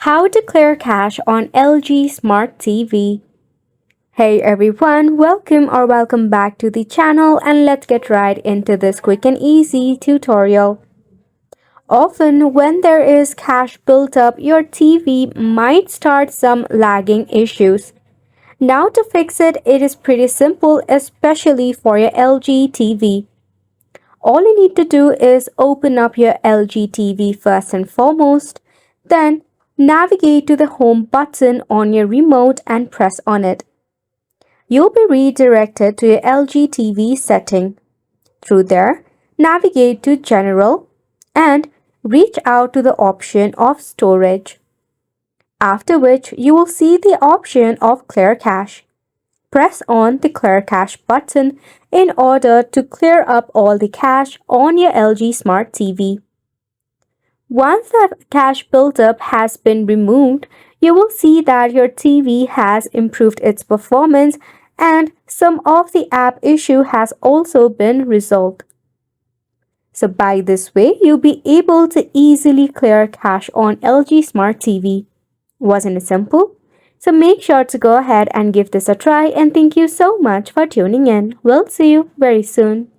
How to clear cache on LG Smart TV. Hey everyone, welcome back to the channel, and let's get right into this quick and easy tutorial. Often when there is cache built up, your TV might start some lagging issues. Now to fix it, it is pretty simple, especially for your LG TV. All you need to do is open up your LG TV first and foremost, then navigate to the home button on your remote and press on it. You'll be redirected to your LG TV setting. Through there, navigate to General and reach out to the option of Storage. After which, you will see the option of Clear Cache. Press on the Clear Cache button in order to clear up all the cache on your LG Smart TV. Once the cache buildup has been removed, you will see that your TV has improved its performance and some of the app issue has also been resolved. So by this way, you'll be able to easily clear cache on LG Smart TV. Wasn't it simple? So make sure to go ahead and give this a try, and thank you so much for tuning in. We'll see you very soon.